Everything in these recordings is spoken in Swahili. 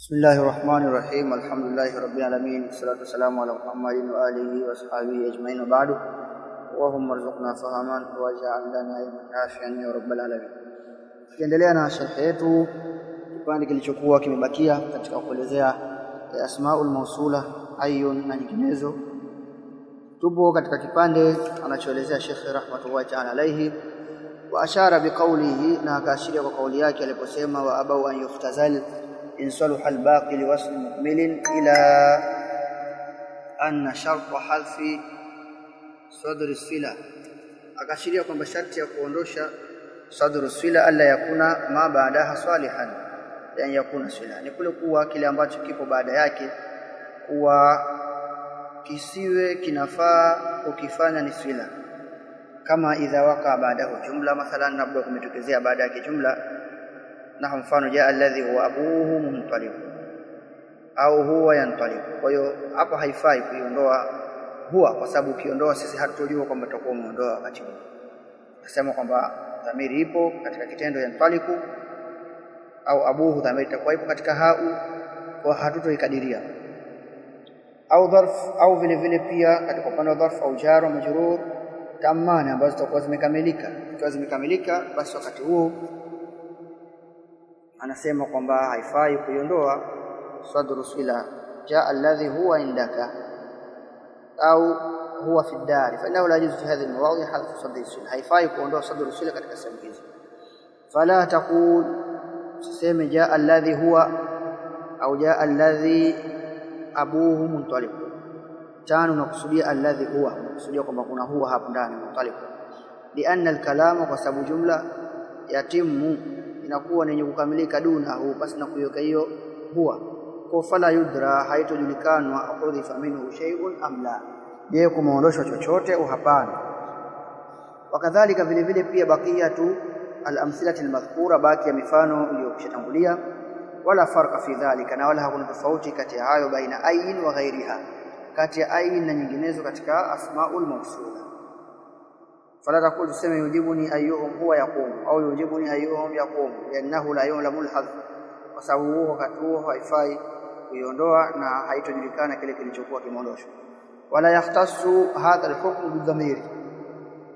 بسم الله الرحمن الرحيم الحمد لله رب العالمين والصلاة والسلام على محمد وآله وصحبه أجمعين وبعد اللهم ارزقنا فهما واجعل لنا علما نافعا يا رب العالمين. Tukiendelea na sharh yetu kipande kilichokuwa kimebakia katika kuelezea asmaul mausula ayyun na nyinginezo, tupo katika kipande anachoelezea Sheikh rahmatullahi ta'ala alayhi wa ashara biqawlihi, na akaashiria kwa kauli yake aliposema wa abau an yuftazal إن صلح الباقي لوصل مكمل إلى أن شرط حذف صدر الصلة. akashiria kwamba sharti ya kuondosha sadru sila alla yakuna ma baadaha salihan, yani yakuna sila ni kule kuwa kile ambacho kipo baada yake kuwa kisiwe kinafaa ukifanya ni sila, kama idha waka baadahu jumla, mathalan labda kumetokezea baada yake jumla na mfano jaa alladhi huwa abuhu muntaliq au huwa yantaliq. Kwa hiyo hapa haifai kuiondoa huwa, kwa sababu ukiondoa sisi hatujua kwamba tutakuwa muondoa wakati huo. Nasema kwamba dhamiri ipo katika kitendo yantaliqu au abuhu, dhamiri itakuwa ipo katika hau, kwa hatutoikadiria. Au dharf, au vile vile pia katika upande wa dharf au jar wa majrur tamani ambazo zitakuwa zimekamilika. Ikiwa zimekamilika, basi wakati huo anasema kwamba haifai kuiondoa sadru sila jaa alladhi huwa indaka au huwa fi dari, fa innahu la yajuzu fi hadhihi almawadhi hadfu sadri sila. Haifai kuondoa sadru sila katika sehemu hizi. Fala taqul, usiseme jaa alladhi huwa au jaa alladhi abuhu muntaliq. Tano, unakusudia alladhi huwa, unakusudia kwamba kuna huwa hapo ndani muntaliq, lianna alkalama, kwa sababu jumla yatimu inakuwa ni kukamilika dunahu, basi na kuiweka hiyo huwa kwa fala yudra, haitojulikanwa akudhifa minhu shay'un am la, je kumeondoshwa chochote au hapana. Wakadhalika vile vile pia baqiyatu al-amthilati al-madhkura, baki ya mifano iliyoshatangulia. Wala farqa fi dhalika, na wala hakuna tofauti kati ya hayo baina ayin wa ghairiha, kati ya ayin na nyinginezo katika asmaul mawsula. فلا تقول تسمى يجيبني أيهم هو يقوم أو يجيبني أيهم يقوم، لأنه لا يعلم الحذف، kwa sababu huo wakati huo haifai kuiondoa na haitojulikana kile kilichokuwa kimeondoshwa. Wala yahtassu hadha alhukm bidhamiri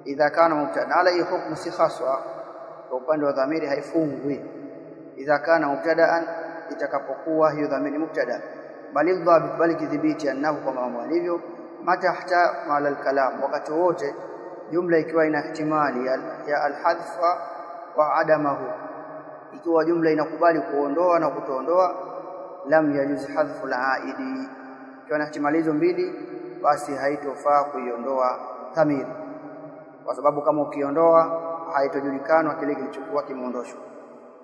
idha kana mubtada, ala hii hukmu si khaswa kwa upande wa dhamiri, haifungwi idha kana mubtadaan, itakapokuwa hiyo dhamiri mubtada, bali dhabit, bali kidhibiti annahu kama mwalivyo matahta mala alkalam, wakati wote jumla ikiwa ina ihtimali ya alhadfa wa adamahu, ikiwa jumla inakubali kuondoa na kutoondoa, lam yajuz hadfu al-aidi, ikiwa na ihtimali hizo mbili, basi haitofaa kuiondoa dhamiri, kwa sababu kama ukiondoa haitojulikana kile kilichokuwa kimeondoshwa.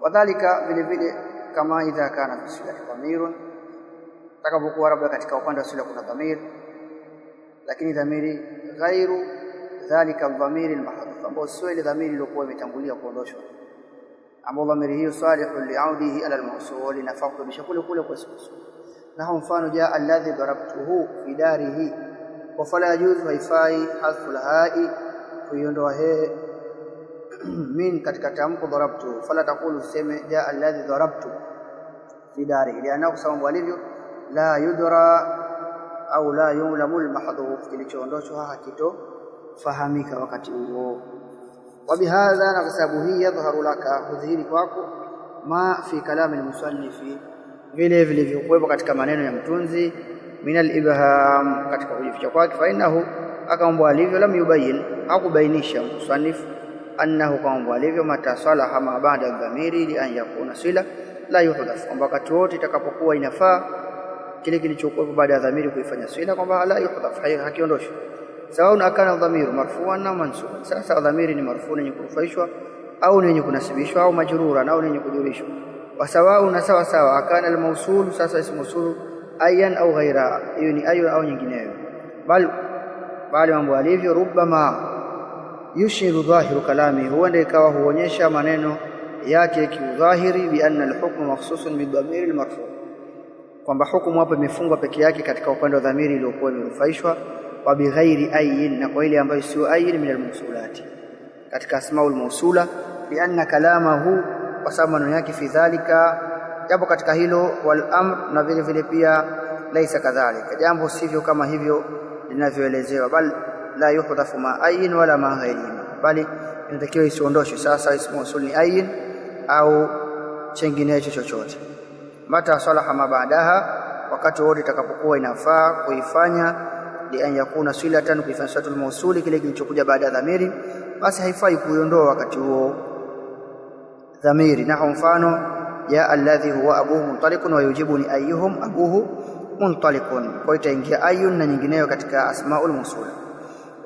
Wadhalika vile vile kama idha kana fi silati dhamirun, takapokuwa labda katika upande wa sila kuna dhamiri, lakini dhamiri ghairu dhalika dhamiri almahdhuf, ambao sio ile dhamiri iliyokuwa imetangulia kuondoshwa, ambao dhamiri hiyo salihu li'audihi ala almawsul, inafaa kurudisha kule kule kwa siku. Na mfano jaa alladhi darabtuhu fi darihi, wa fala yajuzu, haifai hadfu alha'i, kuiondoa he min katika tamko darabtu. Fala taqulu, sema jaa alladhi darabtu fi darihi, lianna sababu alivyo la yudra au la yulamu almahdhuf, kilichoondoshwa hakito fahamika wakati huo. Wabihadha, na kwa sababu hii yadhharu laka, hudhihiri kwako ma fi kalami almusannifi, vile vilivyokuwepo katika maneno ya mtunzi, min al-ibham, katika kujificha kwake. Fa innahu, akaomba alivyo, lam yubayyin, hakubainisha musannif annahu kaomba alivyo matasalaha ma baada dhamiri li an yakuna sila la yuhdaf, kwamba wakati wote itakapokuwa inafaa kile kilichokuwepo baada ya dhamiri kuifanya sila, kwamba la yuhdaf, hakiondoshwi. Sawa akana dhamiru marfu'an na mansuban, sasa dhamiri ni marfu yenye kurufaishwa au yenye kunasibishwa au majrura au yenye kujurishwa. Wa sawa na sawa sawa akana almawsul, sasa ismu mawsul ayan au ghaira, hiyo ni ayu au nyingineyo. Bali mambo alivyo rubbama yushiru dhahiru kalami, huenda ikawa huonyesha maneno yake kiudhahiri bi anna alhukmu makhsusun bidhamiri almarfu, kwamba hukumu hapo imefungwa peke yake katika upande wa dhamiri iliyokuwa imerufaishwa, wa bighairi ayin, na kwa ile ambayo sio ayin min almawsulati katika asmaul mawsula, lianna kalamahu, kwa sababu maneno yake fi dhalika japo katika hilo, wal amr, na vile vile pia laisa kadhalika, jambo sivyo kama hivyo linavyoelezewa, bal la yuhdhafu ma ayin wala ma ghairihi, bali inatakiwa isiondoshwe sasa ismu mausul ni ayin au chenginecho chochote. Mata salaha ma baadaha, wakati wote itakapokuwa inafaa kuifanya, li an yakuna silatan, kuifanya silatul mausuli, kile kilichokuja baada ya dhamiri, basi haifai kuiondoa wakati huo dhamiri. Na mfano ya alladhi huwa abuhu muntalikun wa yujibuni ayyuhum abuhu muntalikun, kwa itaingia ayun na nyingineyo katika asmaul mausula.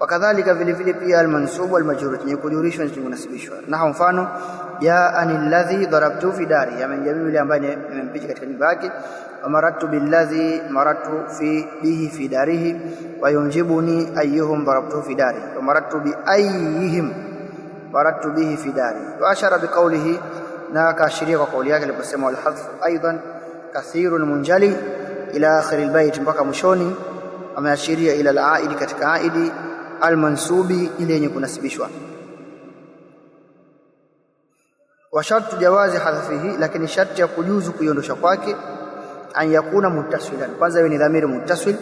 Wakadhalika vile vile pia almansub wal majrur, ni kujurishwa na kunasibishwa. Na mfano ya anilladhi darabtu fi dari, amenjamii yule ambaye nimempiga katika nyumba yake. Wa maratu billadhi maratu fi bihi fi darihi, wa yunjibuni ayyuhum darabtu fi dari, wa maratu bi ayyihim maratu bihi fi dari. Wa ashara biqawlihi, na kaashiria kwa kauli yake aliposema wal hadfu aidan kathirun munjali ila akhir albayt, mpaka mwishoni ameashiria ila al-aidi, katika aidi al-mansubi, ile yenye kunasibishwa. Wa shartu jawazi hadfihi, lakini sharti ya kujuzu kuiondosha kwake, an yakuna muttasilan, kwanza iwe ni dhamiri muttasil,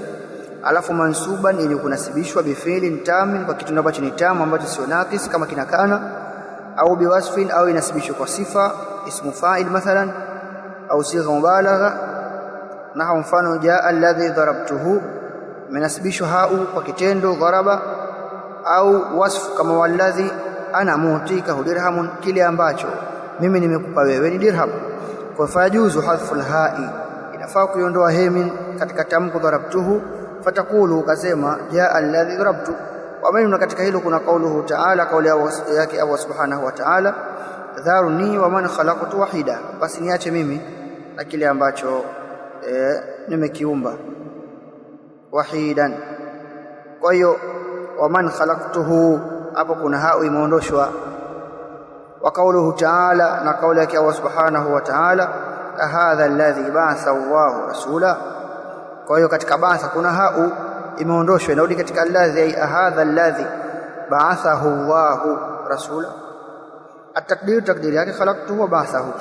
alafu mansuban, yenye kunasibishwa bifi'lin tamin, kwa kitu ambacho ni tamu ambacho sio naqis kama kinakana, au biwasfin, au inasibishwa kwa sifa, ismu fa'il mathalan, au sigha mubalagha. Na mfano jaa alladhi darabtuhu, menasibishwa hau kwa kitendo dharaba, au wasfu kama walladhi ana mutika dirhamun, kile ambacho mimi nimekupa wewe ni dirham. Kwa fajuzu hadfu alha'i, inafaa kuiondoa hemin katika tamko darabtuhu, fatakulu, ukasema jaa alladhi darabtu. Wa katika hilo kuna kauluhu ta'ala, kauli yake Allah subhanahu wa ta'ala, dharuni wa man khalaqtu wahida, basi niache mimi na kile ambacho nimekiumba wahidan. Kwa hiyo wa man khalaqtuhu, hapo kuna hau imeondoshwa. Wa kauluhu ta'ala, na kauli yake Allah subhanahu wa ta'ala, hadha alladhi ba'atha Allahu rasula. Kwa hiyo katika ba'atha kuna hau imeondoshwa, inarudi katika alladhi, ay hadha alladhi ba'athahu Allahu rasula. At-takdir, takdiri yake khalaqtuhu wa ba'athahu.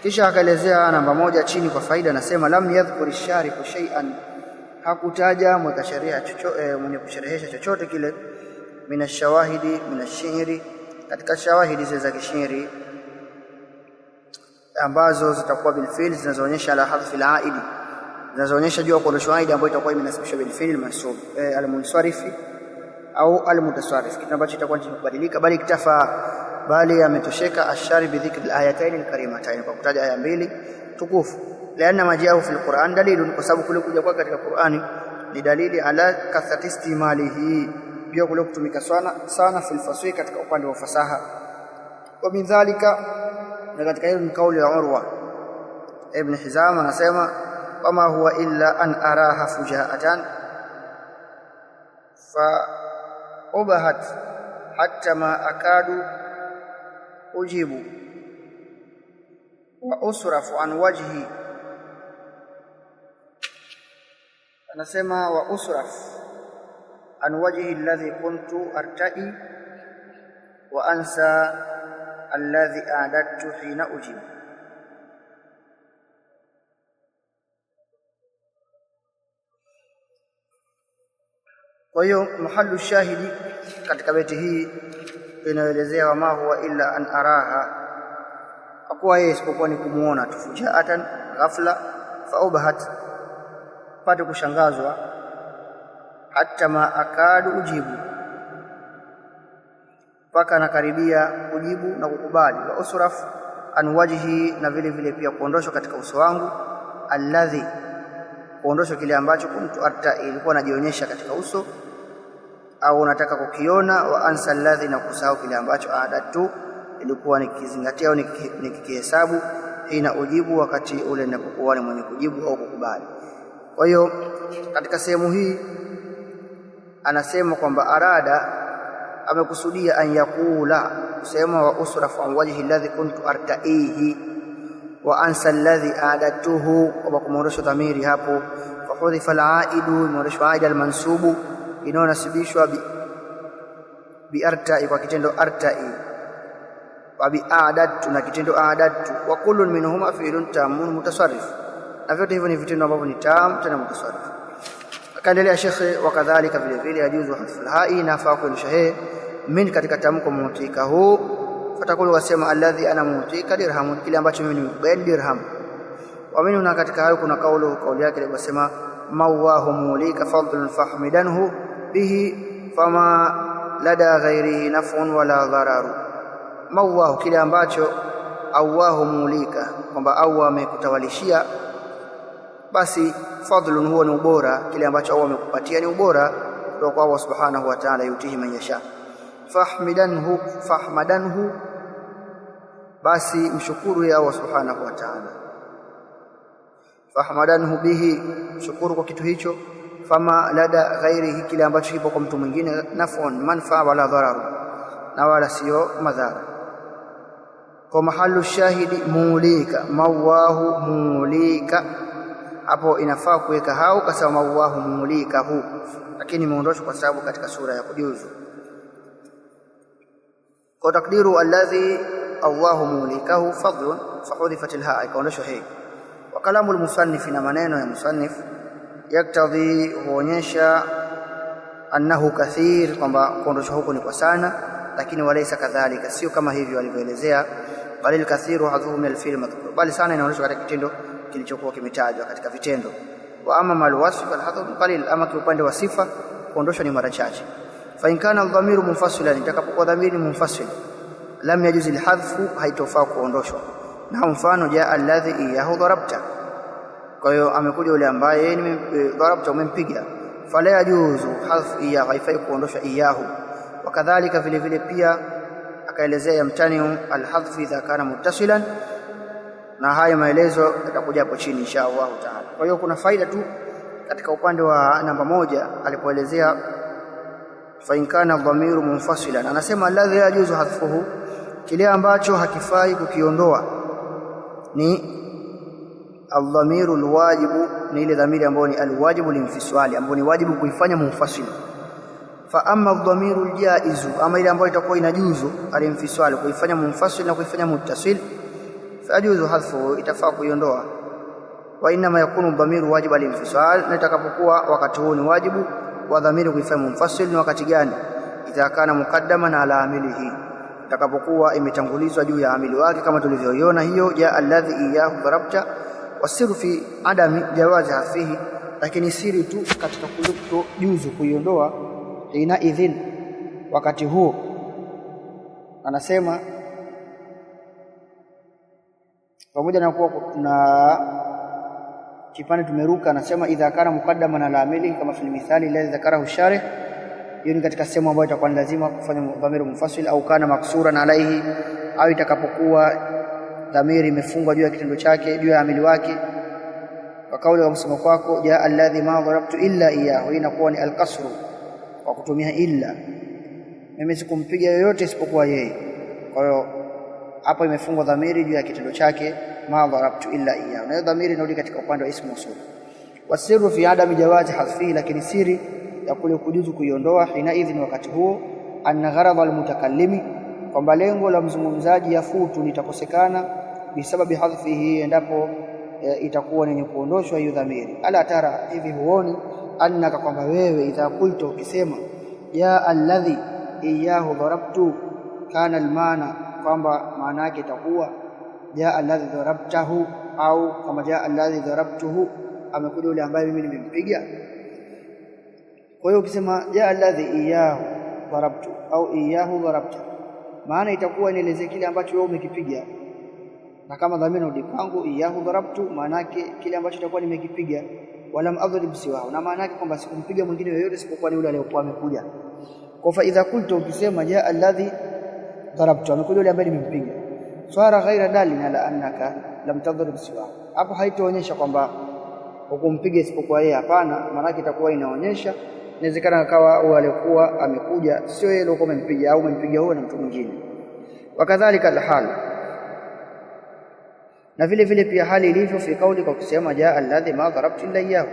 Kisha akaelezea namba moja chini kwa faida, anasema lam yadhkur ash-sharihu shay'an, hakutaja mwenye kusherehesha chochote kile, minashawahidi minashiri, katika shawahidi za kishairi ambazo zitakuwa bilfi'l, zinazoonyesha ala hadfi al-aidi, zinazoonyesha juu ya kuondoshwa aidi ambayo itakuwa imenasibishwa bilfi'l al-mansub al-munsarifi au al-mutasarrif, kitu ambacho itakuwa kubadilika, bali iktafa, bali ametosheka ashari bi dhikri al-ayatayn al-karimatayn, kwa kutaja aya mbili tukufu. Lianna majaahu fil Qur'an dalilun, kwa sababu kule kuja kwa katika Qur'ani ni dalili ala kathrati istimalihi, pia kule kutumika sana fil fasih, katika upande wa fasaha. Wa min dhalika, na katika hiyo ni kauli ya Urwa ibn Hizam, anasema wama huwa illa an araha fujaatan fa ubahat hatta ma akadu ujibu wa usrafu an wajhi, anasema wa usraf an wajhi alladhi kuntu arta'i wa ansa alladhi a'dadtu hina ujibu. Kwa hiyo mahallu shahidi katika beti hii inaelezea wama huwa illa an araha, hakuwa yeye isipokuwa ni kumuona tu, fujaatan, ghafla, faubahat, pate kushangazwa, hatta ma akadu ujibu, mpaka nakaribia kujibu na kukubali. Wa usraf an wajhi, na vile vile pia kuondoshwa katika uso wangu, alladhi, kuondoshwa kile ambacho kuntu arta, ilikuwa najionyesha katika uso au nataka kukiona. Wa ansa alladhi, na kusahau kile ambacho adatu, ilikuwa nikizingatia au nikihesabu, hina ujibu, wakati ule ninapokuwa ni mwenye kujibu au kukubali. Kwa hiyo katika sehemu hii anasema kwamba arada, amekusudia an yakula, kusema wa usrafu an wajhi alladhi kuntu artaihi wa ansa alladhi adatuhu, kwa kumwondosha dhamiri hapo. Fa hudhifa al-aidu, mwondosha aida al-mansubu, inayonasibishwa bi arta'i, kwa kitendo arta'i. wa bi a'dadtu na kitendo a'dadtu, wa kullun minhuma fi'lun tamun mutasarrif, na vyote hivyo ni vitendo ambavyo ni tam tena mutasarrif. Akaendelea shekhe, wakadhalika vile vile yajuzu hadfu al-ha'i, nafaa kuondosha he min katika tamko mutika hu, fatakulu wasema alladhi ana mutika dirham, kile ambacho mimi nimekubali dirham. Wa minhu, na katika hayo kuna kauli yake aliyosema mawahu mulika fadlun fahmidanhu bihi fama lada ghairihi naf'un wala dhararu. Mawahu, kile ambacho awahu mulika, kwamba au amekutawalishia, basi fadlun huwa ni ubora, kile ambacho au amekupatia ni ubora kutoka kwa Allah subhanahu wa ta'ala, yutihi man yasha. Fahmadanhu, basi mshukuru ya Allah subhanahu wa ta'ala. Fahmadanhu bihi, mshukuru kwa kitu hicho. Fama lada ghairihi, kile ambacho kipo kwa mtu mwingine, naf'un, manfa wala dhararu, na wala sio madhara. Kwa mahalu shahidi mulika, mawahu mulika, hapo inafaa kuweka hao kasema mawahu mulika hu, lakini imeondoshwa kwa sababu katika sura ya kujuzu. Kwa takdiru alladhi Allahu mulikahu fadlun fahudhifat alha, ikaondoshwa hii. Wa kalamu almusannif, na maneno ya musannif, yaktadhi, huonyesha annahu kathir, kwamba kuondoshwa huko ni kwa sana, lakini walaysa kadhalika, sio kama hivyo alivyoelezea. Bali kathiru hadhuhu min alfi'l madhkur, bali sana inaonyeshwa katika kitendo kilichokuwa kimetajwa katika vitendo. Wa amma malwasf alhadhu qalil, ama kiupande wa sifa kuondoshwa ni mara chache. Fa in kana adh-dhamiru munfasilan, itakapokuwa dhamiri munfasil, lam yajuzi alhadhfu, haitofaa kuondoshwa. Na mfano jaa alladhi iyahu darabta, kwa hiyo amekuja yule ambaye ni darabta, umempiga. Fala yajuzu hadhfu iyahu, haifai kuondoshwa iyahu. Wakadhalika vile vile pia akaelezea yamtaniu alhadhfu idha kana muttasilan, na haya maelezo yatakuja hapo chini insha Allah taala. Kwa hiyo kuna faida tu katika upande wa namba moja alipoelezea fa in kana dhamiru munfasilan, anasema alladhi yajuzu hadfuhu, kile ambacho hakifai kukiondoa ni aldhamiru alwajibu, ni ile dhamiri ambayo ni alwajibu linfiswali, ambayo ni wajibu kuifanya munfasil. Fa amma aldhamiru aljaizu, ama ile ambayo itakuwa inajuzu alinfiswali, kuifanya munfasil na kuifanya muttasil, fajuzu hadfu, itafaa kuiondoa. Wa inma yakunu dhamiru wajibu alinfisal, na itakapokuwa wakati huo ni wajibu wa dhamiri kuifanya munfasil, ni wakati gani? Idha kana muqaddaman ala amilihi, itakapokuwa imetangulizwa juu ya amili wake, kama tulivyoiona hiyo jaa alladhi iyahu darabta. Wasiru fi adami jawazi hadfihi, lakini siri tu katika kujuzu kuiondoa ina idhin, wakati huo anasema pamoja na kuwa na kipande tumeruka, anasema idha kana muqaddaman ala amili, kama fil mithali alladhi dhakarahu sharih. Hiyo ni katika sehemu ambayo itakuwa lazima kufanya dhamiri munfasil, au kana maksuran alaihi, au itakapokuwa dhamiri imefungwa juu ya kitendo chake, juu ya amili wake. Kwa kauli ya msemo kwako jaa alladhi ma darabtu illa iyahu, inakuwa ni alqasru kwa kutumia illa, mimi sikumpiga yoyote isipokuwa yeye. Kwa hiyo hapo imefungwa dhamiri juu ya kitendo chake ma darabtu illa iyahu, na hiyo dhamiri inarudi katika upande wa ismu usul. Wasiru fi adami jawazi hadfihi, lakini siri ya kule kujuzu kuiondoa hina idhin, wakati huo, anna gharadha almutakallimi, kwamba lengo la mzungumzaji yafutu litakosekana, bisababi hadfihi, endapo itakuwa ni kuondoshwa hiyo dhamiri. Ala tara, hivi huoni, annaka, kwamba wewe, idha qulta, ukisema ya alladhi iyahu darabtu, kana almaana, kwamba maana yake itakuwa jaa alladhi darabtahu, au kama jaa alladhi darabtuhu, amekuja yule ambaye mimi nimempiga. Kwa hiyo ukisema jaa alladhi iyahu darabtu au iyahu darabta, maana itakuwa nieleze kile ambacho wewe umekipiga, na kama dhamira rudi kwangu iyahu darabtu, maana yake kile ambacho itakuwa nimekipiga. Walam adhrib siwahu, na maana yake kwamba sikumpiga mwingine yoyote isipokuwa yule aliyokuwa amekuja. Kwa fa idha qulta, ukisema jaa alladhi darabtu, amekuja yule ambaye nimempiga, swara ghaira dalil ala annaka lam tadhrib siwahu, hapo haitaonyesha kwamba hukumpiga isipokuwa yeye. Hapana, maana yake itakuwa inaonyesha inawezekana akawa yule aliyokuwa amekuja sio yeye aliyokuwa amempiga, au amempiga huyo na mtu mwingine. Wakadhalika alhal, na vile vile pia hali ilivyo fi kauli, kwa kusema jaa alladhi ma darabtu illa iyyahu,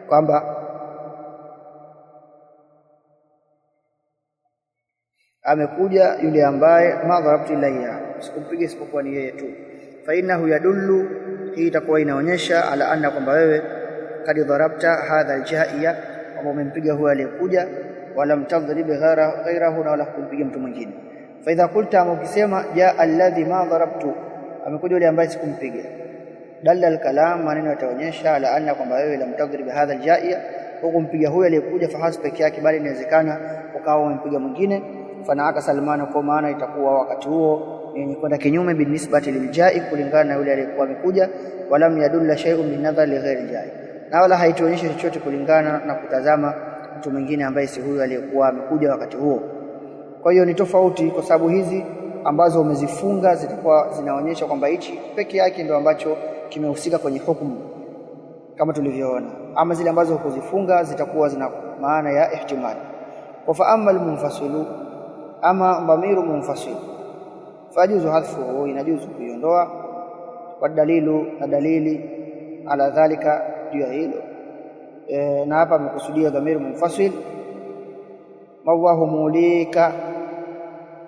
kwamba amekuja yule ambaye ma darabtu illa iyyahu, usikumpiga isipokuwa ni yeye tu. Fa innahu yadullu, hii itakuwa inaonyesha ala anna kwamba wewe kad dharabta hadha aljaiya, kwamba umempiga huyo aliyekuja, wala mtadhrib ghairahu, na wala kumpiga mtu mwingine. Fa idha qulta, ukisema jaa alladhi ma dharabtu, amekuja yule ambaye sikumpiga, dalla alkalam, maneno yataonyesha ala anna kwamba wewe lam tadhrib hadha aljaiya, hukumpiga huyo aliyekuja fahas peke yake, bali inawezekana ukawa umempiga mwingine. Fanaaka salmana, kwa maana itakuwa wakati huo yenye kwenda kinyume binisbati liljai, kulingana na yule aliyekuwa amekuja. Walam yadulla shay'un min nadhari li ghairi aljai, na wala haituonyeshi chochote kulingana na kutazama mtu mwingine ambaye si huyo aliyekuwa amekuja wakati huo. Kwa hiyo ni tofauti, kwa sababu hizi ambazo umezifunga zitakuwa zinaonyesha kwamba hichi peke yake ndio ambacho kimehusika kwenye hukumu kama tulivyoona, ama zile ambazo hukuzifunga zitakuwa zina maana ya ihtimali. Wa fa amma almunfasilu, ama dhamiru munfasil, fajuzu hadfuhu, inajuzu kuiondoa. Wa dalilu, na dalili ala dhalika, juu ya hilo na hapa amekusudia dhamiru munfasil, mawahu mulika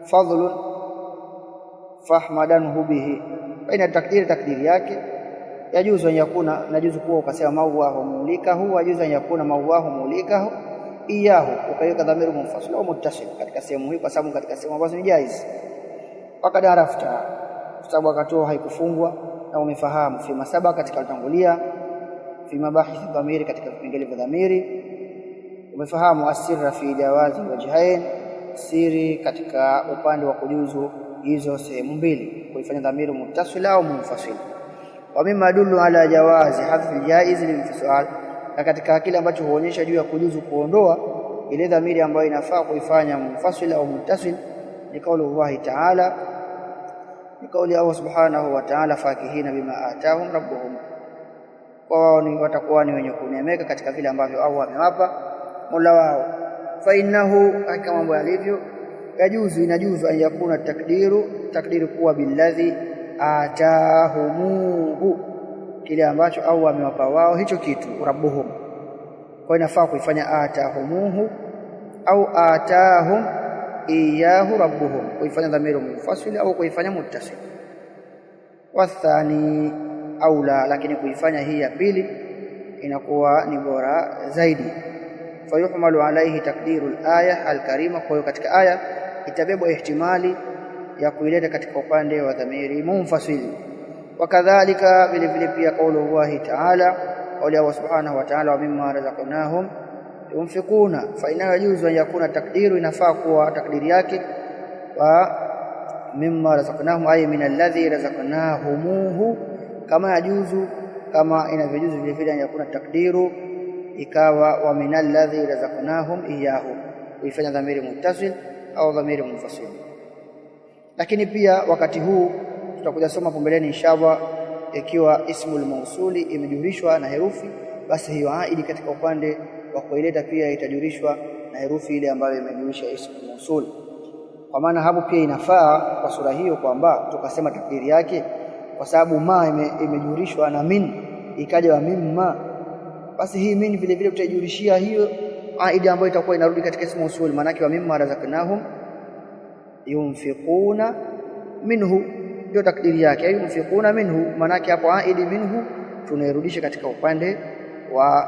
fadlun fahmadanhu bihi, baina takdiri yake yajuzu an yakuna, najuzu kuwa ukasema mawahu mulikahu, yajuzu an yakuna mawahu mulikahu iyahu, ukaweka dhamiru munfasil au muttasil katika sehemu hii, kwa sababu katika sehemu ambazo ni jaiz. Wakati arafta, kwa sababu wakati huo haikufungwa, na umefahamu fi masaba katika utangulia, fi mabahith dhamiri katika vipengele vya dhamiri, umefahamu asirra fi jawazi wajhain, siri katika upande wa kujuzu hizo sehemu mbili, kuifanya dhamiru muttasil au munfasil. Wa mimma yadullu ala jawazi hadfi jaiz lilinfisal, na katika kile ambacho huonyesha juu ya kujuzu kuondoa ile dhamiri ambayo inafaa kuifanya munfasil au muttasil, ni kauli Allah Ta'ala, ni kauli Allah subhanahu wa ta'ala, fakihina bima atahum rabbuhum, kwa wao ni watakuwa ni wenye kunemeka katika vile ambavyo Allah amewapa Mola wao. Fa innahu, kama mambo yalivyo, yajuzu, inajuzu an yakuna takdiru kuwa billadhi atahumuhu, kile ambacho au amewapa wao hicho kitu, rabbuhum. Kwa inafaa kuifanya atahumuhu au atahum iyahu rabbuhum, kuifanya dhamiru munfasil au kuifanya muttasil. Wathani aula, lakini kuifanya hii ya pili inakuwa ni bora zaidi. Fayuhmalu alayhi takdiru al-aya al-karima, kwa hiyo katika aya itabebwa ihtimali ya kuileta katika upande wa dhamiri munfasil. Wakadhalika vile vile pia kauli Allah Ta'ala, kauli Allah subhanahu wa ta'ala, wa mimma razaqnahum yunfikuna, fa inna yajuzu an yakuna takdiru, inafaa kuwa takdiri yake wa mimma razaqnahum ay min alladhi razaqnahumuhu, kama yajuzu, kama inavyojuzu vile vile yakuna takdiru ikawa wa min alladhi razaqnahum iyahu, kuifanya dhamiri muttasil au dhamiri munfasil. Lakini pia wakati huu tutakuja soma hapo mbeleni inshallah, ikiwa ismul mausuli imejurishwa na herufi, basi hiyo aidi katika upande wa kuileta pia itajurishwa na herufi ile ambayo imejurisha ismul mausul. Kwa maana hapo pia inafaa kwa sura hiyo kwamba tukasema takdiri yake, kwa sababu ma imejurishwa na min, ikaja wa mimma, basi hii min vile vile tutajurishia hiyo aidi ambayo itakuwa inarudi katika ismul mausul. Maana yake wa mimma razaqnahum yunfiquna minhu, ndio takdiri yake, yunfiquna minhu. Maana yake hapo aidi minhu tunairudisha katika upande wa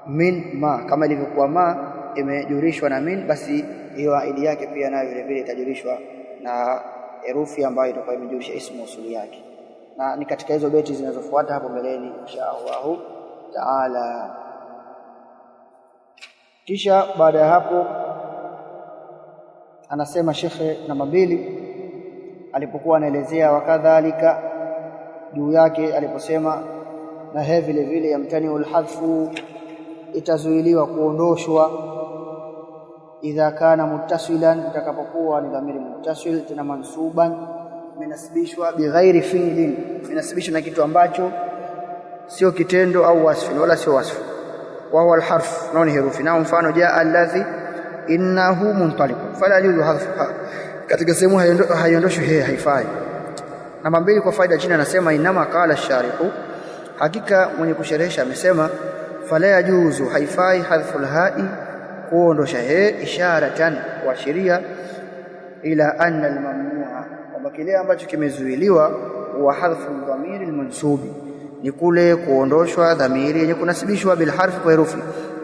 min ma, kama ilivyokuwa ma imejurishwa na min, basi hiyo aidi yake pia nayo vile vile itajurishwa na herufi ambayo itakuwa imejurisha ismu usuli yake, na ni katika hizo beti zinazofuata hapo mbeleni insha Allah Taala. Kisha baada ya hapo anasema shekhe namba 2 alipokuwa anaelezea wakadhalika juu yake, aliposema na he vile vile yamtaniul hadfu, itazuiliwa kuondoshwa, idha kana muttasilan, itakapokuwa ni dhamiri muttasil, tena mansuban, minasibishwa bighairi fi'lin, minasibishwa na kitu ambacho sio kitendo au wasfi, wala sio wasfu, wa huwa alharf, na ni herufi. Na mfano jaa alladhi innahu muntaliqun, fala yajuzu hadfuha, katika sehemu haiondoshwi he, haifai. Namba 2 kwa faida chini anasema inama qala sharihu, hakika mwenye kusherehesha amesema fala yajuzu, haifai hadhful hai, kuondosha he, isharatan, kuashiria ila anna almamnu'a, kwa kwamba kile ambacho kimezuiliwa huwa hadhfu dhamiri almansubi, ni kule kuondoshwa dhamiri yenye kunasibishwa bil harfi, kwa herufi,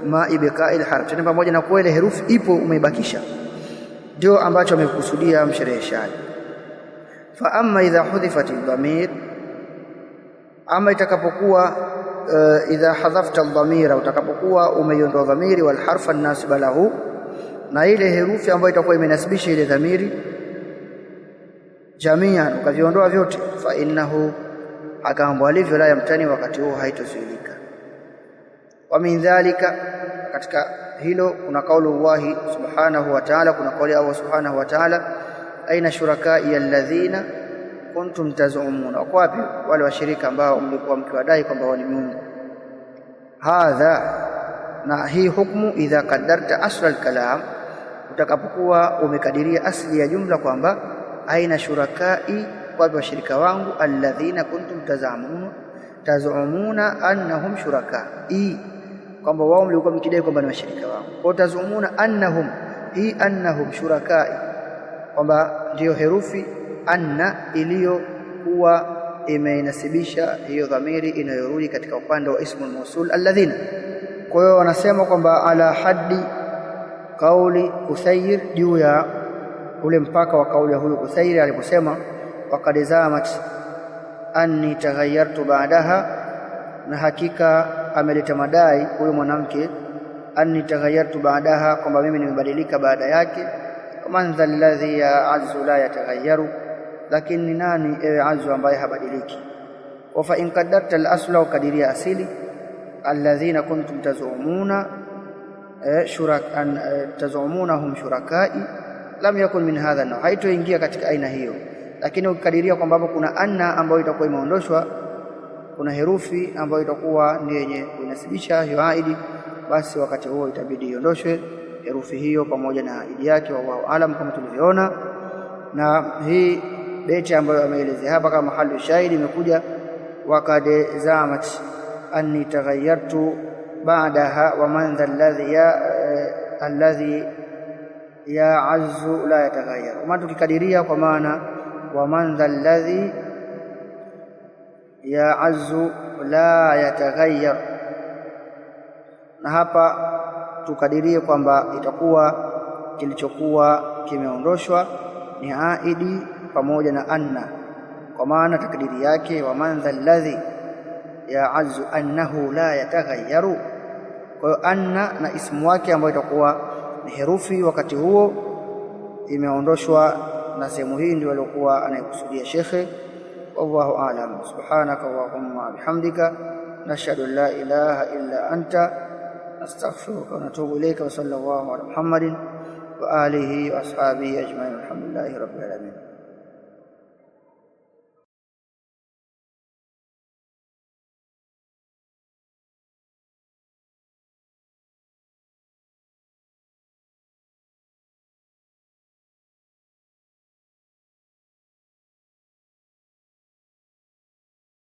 ma ibqa'i al harf, tena pamoja na kuwa ile herufi ipo umeibakisha, ndio ambacho amekusudia mshereheshaji. Fa amma idha hudhifat ad-dhamir, ama itakapokuwa idha hadhafta ad-dhamira, utakapokuwa umeiondoa dhamiri, wal harfa an-nasiba lahu, na ile herufi ambayo itakuwa imenasibisha ile dhamiri, jamian, ukaviondoa vyote, fa innahu, akaambo alivyo, la yamtani, wakati huo haitozuilika. Wa min dhalika, katika hilo kuna kaulu Allah subhanahu wa ta'ala, kuna kauli Allah subhanahu wa ta'ala, aina shurakai alladhina kuntum tazumuna, wako wapi wale washirika ambao mlikuwa mkiwadai kwamba wao ni miungu. Hadha, na hii hukumu idha qaddarta asla al-kalam, utakapokuwa umekadiria asli ya jumla kwamba aina shurakai, kwa washirika wangu, alladhina kuntum tazumuna annahum shuraka, kwamba wao mlikuwa mkidai kwamba ni washirika wangu. Kwa tazumuna annahum, hii annahum shurakai, kwamba ndiyo herufi anna iliyokuwa imeinasibisha hiyo dhamiri inayorudi katika upande wa ismul mawsul alladhina. Kwa hiyo wanasema kwamba ala haddi kauli Kusayr, juu ya ule mpaka wa kauli ya huyu Kusayr aliposema waqad zamat anni taghayyartu ba'daha, na hakika ameleta madai huyo mwanamke, anni taghayyartu ba'daha, kwamba mimi nimebadilika baada yake. Man dhal ladhi ya azzu la yataghayyaru, lakini ni nani ewe azzu ambaye habadiliki. Wa fa in qaddarta al-asla, wa kadiria asili, alladhina kuntum tazumuna tazumunahum shurakai, lam yakun min hadha na, haitoingia katika aina hiyo. Lakini ukikadiria kwamba hapo kuna anna ambayo itakuwa imeondoshwa, kuna herufi ambayo itakuwa ndiyo yenye kuinasibisha hiyo aidi, basi wakati huo itabidi iondoshwe herufi hiyo pamoja na aidi yake, wallahu alam, kama tulivyoona. Na hii beti ambayo ameelezea hapa kama mahali shahidi imekuja waqad zamat anni taghayyartu ba'daha wa man dha alladhi ya azzu la yataghayyar. Kama tukikadiria kwa maana wa man dha alladhi ya azzu la yataghayyar, na hapa tukadirie kwamba itakuwa kilichokuwa kimeondoshwa ni aidi pamoja na anna, kwa maana takdiri yake wa man dha alladhi ya azzu annahu la yataghayyaru. Kwa hiyo anna na ismu wake ambayo itakuwa ni herufi wakati huo imeondoshwa, na sehemu hii ndio alikuwa anayekusudia shekhe. Wallahu a'lam. Subhanaka Allahumma bihamdika, nashhadu an la ilaha illa anta, nastaghfiruka wa natubu ilayka, wa sallallahu ala Muhammadin wa alihi wa ashabihi ajma'in, alhamdulillahi rabbil alamin.